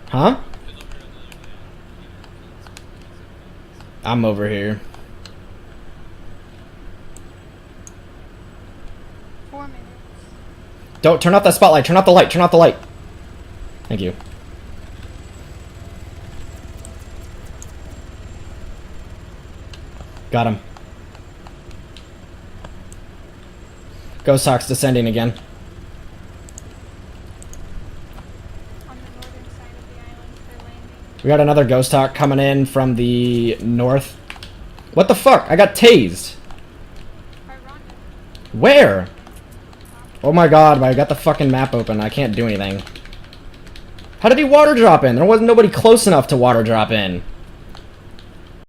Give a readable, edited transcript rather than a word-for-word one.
Huh? I'm over here. 4 minutes. Don't turn off that spotlight. Turn off the light. Turn off the light. Thank you. Got him. Ghost Hawk's descending again. On the northern side of the island, they're landing. We got another Ghost Hawk coming in from the north. What the fuck? I got tased. By Rhonda. Where? Oh my god, I got the fucking map open. I can't do anything. How did he water drop in? There wasn't nobody close enough to water drop in.